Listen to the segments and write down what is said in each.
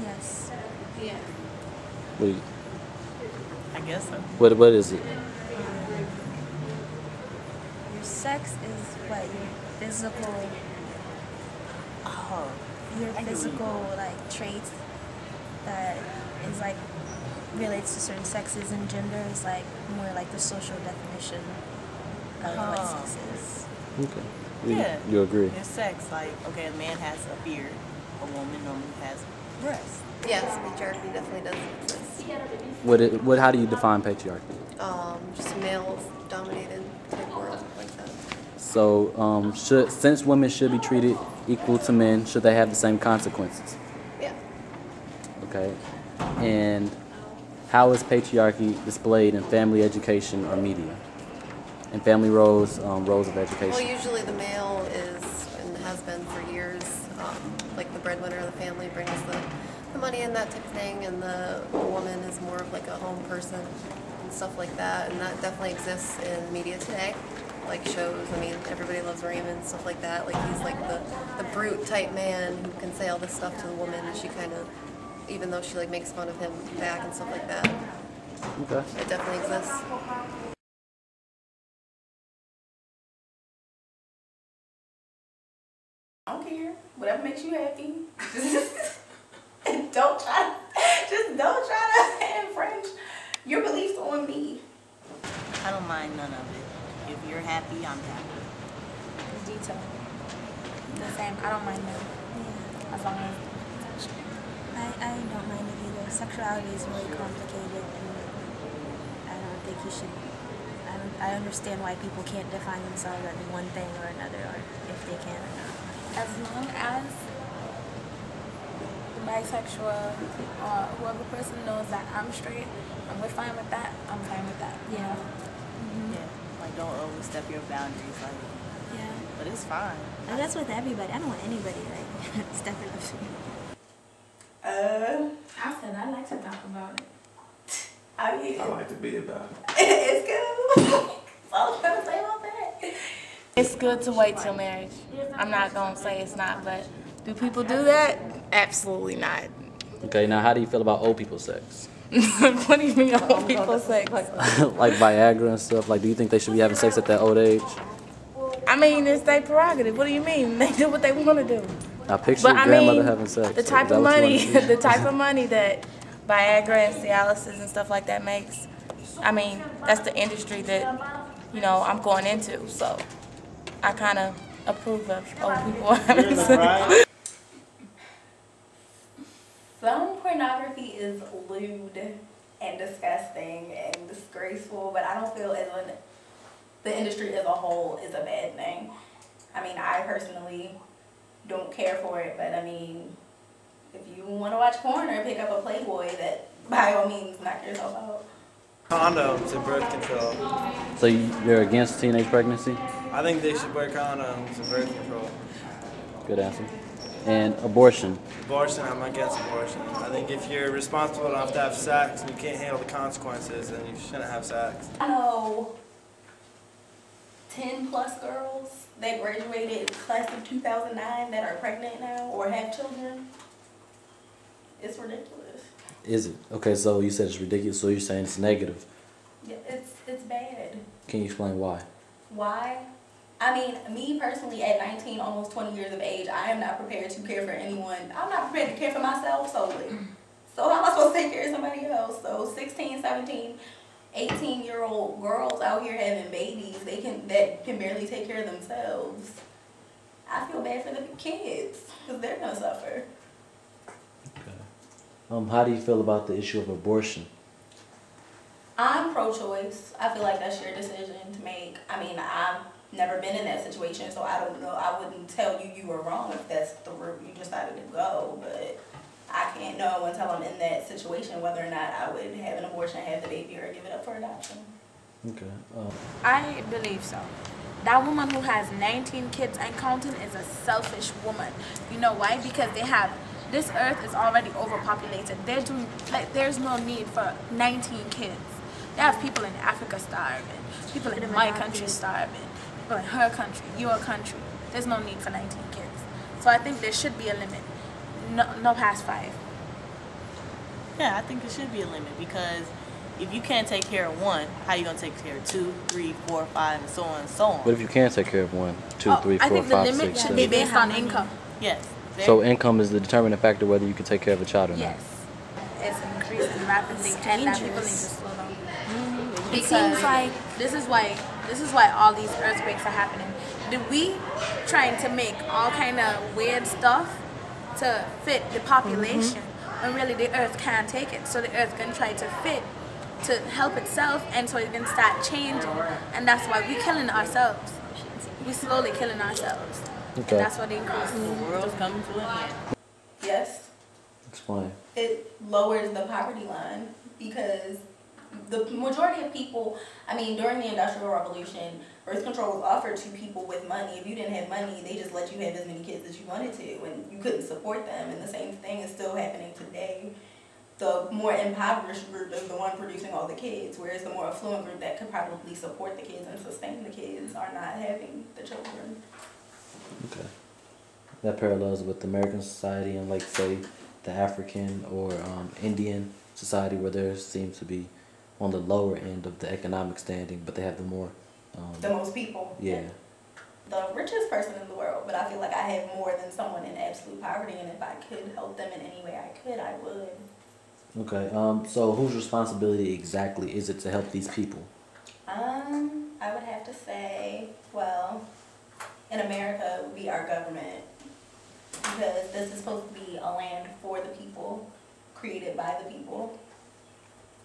Yes. Yeah. What, I guess so. what is it? Your sex is what your physical, Oh. your physical like traits that is like relates to certain sexes, and gender is like more like the social definition of what sex is. Okay. Yeah. You agree? It's sex. Like, okay, a man has a beard. A woman normally has breasts. Yes, patriarchy definitely does exist. How do you define patriarchy? Just male-dominated type world like that. So, since women should be treated equal to men, should they have the same consequences? Yeah. Okay. And how is patriarchy displayed in family education or media? In family roles of education? Well, usually the male is, and has been for years, like the breadwinner of the family, brings the money and that type of thing, and the woman is more of like a home person and stuff like that, and that definitely exists in media today. Like shows, I mean, Everybody Loves Raymond, stuff like that. Like he's like the brute type man who can say all this stuff to the woman, and she kind of, even though she like makes fun of him back and stuff like that. Okay. It definitely exists. I don't care. Whatever makes you happy. Don't try to infringe your beliefs on me. I don't mind none of it. If you're happy, I'm happy. Detail. The same. I don't mind that. Yeah. As long as I don't mind it either. Sexuality is really complicated, and I don't think you should. I understand why people can't define themselves as one thing or another, or if they can or not. As long as the bisexual or whoever person knows that I'm straight and we're fine with that, I'm fine with that. Yeah. Yeah. Like, don't overstep your boundaries. Like, Yeah. but it's fine. And that's with everybody. I don't want anybody like stepping up to me. I said I like to talk about it. I mean, I like to be about it. it's good. That's all I'm gonna say about that. It's good to wait till marriage. I'm not gonna say it's not, but do people do that? Absolutely not. Okay, now how do you feel about old people sex? What do you mean old people sex? Like Viagra and stuff? Like, do you think they should be having sex at that old age? I mean, it's their prerogative. What do you mean? They do what they want to do. Now picture But your I grandmother mean, having sex. the Is type that of what you money, wanna see? the type of money that Viagra and Cialis and stuff like that makes. I mean, that's the industry that, you know, I'm going into. So I kind of approve of old people having sex. Some pornography is lewd and disgusting and disgraceful, but I don't feel as in the industry as a whole is a bad thing. I mean, I personally don't care for it, but I mean, if you want to watch porn or pick up a Playboy, that by all means knock yourself out. Condoms and birth control. So you're against teenage pregnancy? I think they should wear condoms and birth control. Good answer. And abortion. Abortion, I'm against abortion. I think if you're responsible enough to have sex and you can't handle the consequences, then you shouldn't have sex. I know 10 plus girls that graduated class of 2009 that are pregnant now or have children. It's ridiculous. Is it? Okay, so you said it's ridiculous, so you're saying it's negative. Yeah, it's bad. Can you explain why? Why? I mean, me personally, at 19, almost 20 years of age, I am not prepared to care for anyone. I'm not prepared to care for myself solely. So how am I supposed to take care of somebody else? So 16, 17, 18-year-old girls out here having babies, that can barely take care of themselves. I feel bad for the kids because they're going to suffer. Okay. How do you feel about the issue of abortion? I'm pro-choice. I feel like that's your decision to make. I mean, I've never been in that situation, so I don't know. I wouldn't tell you were wrong if that's the route you decided to go, but I can't know until I'm in that situation whether or not I would have an abortion, have the baby, or give it up for adoption. Okay. I believe so. That woman who has 19 kids and counting is a selfish woman. You know why? Because this earth is already overpopulated. There's no need for 19 kids. They have people in Africa starving, people in my country starving, people in her country, your country. There's no need for 19 kids. So I think there should be a limit. No past 5. Yeah, I think it should be a limit, because if you can't take care of one, how you gonna take care of 2, 3, 4, 5, and so on and so on? What if you can take care of 1, 2, 3, 4, I think 5, the limit 6, should 7? be based on income. Yes. So income is the determining factor whether you can take care of a child or not. Yes. It's increasing rapidly, and that people need to slow down. It seems like This is why all these earthquakes are happening. We trying to make all kind of weird stuff to fit the population, when really the earth can't take it. So the earth can try to fit to help itself, and so it can start changing. And that's why we're killing ourselves. We're slowly killing ourselves. Okay. And that's what the increase The is. world's coming to an end. Yes, Explain. it lowers the poverty line, because the majority of people, I mean, during the Industrial Revolution, birth control was offered to people with money. If you didn't have money, they just let you have as many kids as you wanted to, and you couldn't support them. And the same thing is still happening today. The more impoverished group is the one producing all the kids, whereas the more affluent group that could probably support the kids and sustain the kids are not having the children. Okay. That parallels with American society and, like, say, the African or Indian society, where there seems to be on the lower end of the economic standing, but they have the more The most people. yeah. The richest person in the world, but I feel like I have more than someone in absolute poverty, and if I could help them in any way I could, I would. Okay. So whose responsibility exactly is it to help these people? I would have to say, well, in America, it would be our government, because this is supposed to be a land for the people, created by the people.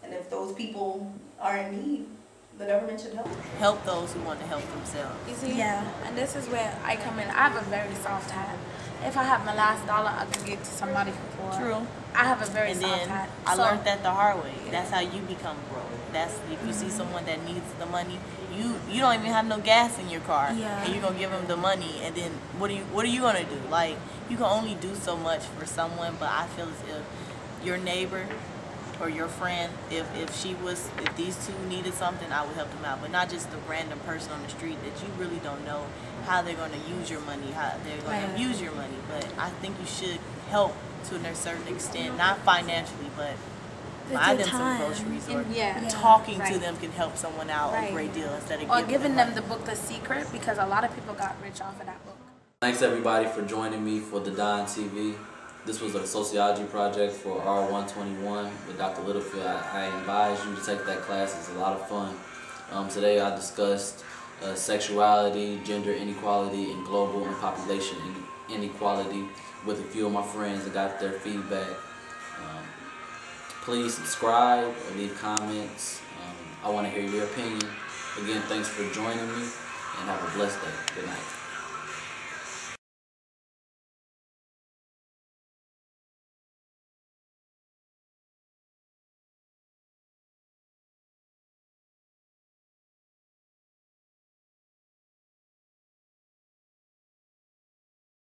And if those people are in need, the government should help. Help those who want to help themselves. You see? Yeah. And this is where I come in. I have a very soft hat. If I have my last dollar, I can give it to somebody for poor. True. I have a very And soft then hat. I So- learned that the hard way. That's how you become broke. That's if you see someone that needs the money, you don't even have no gas in your car, Yeah. and you're gonna give them the money, and then what are you gonna do? Like, you can only do so much for someone, but I feel as if your neighbor or your friend, if these two needed something, I would help them out, but not just the random person on the street that you really don't know how they're gonna use your money, how they're gonna Right. use your money. But I think you should help to a certain extent, not financially, but buy them some groceries, or Yeah. talking to Right. them can help someone out Right. a great deal instead of Or giving giving them money. the book The Secret, because a lot of people got rich off of that book. Thanks everybody for joining me for the Don TV. This was a sociology project for R121 with Dr. Littlefield. I advise you to take that class. It's a lot of fun. Today I discussed sexuality, gender inequality, and global and population inequality with a few of my friends and got their feedback. Please subscribe or leave comments. I want to hear your opinion. Again, thanks for joining me, and have a blessed day. Good night.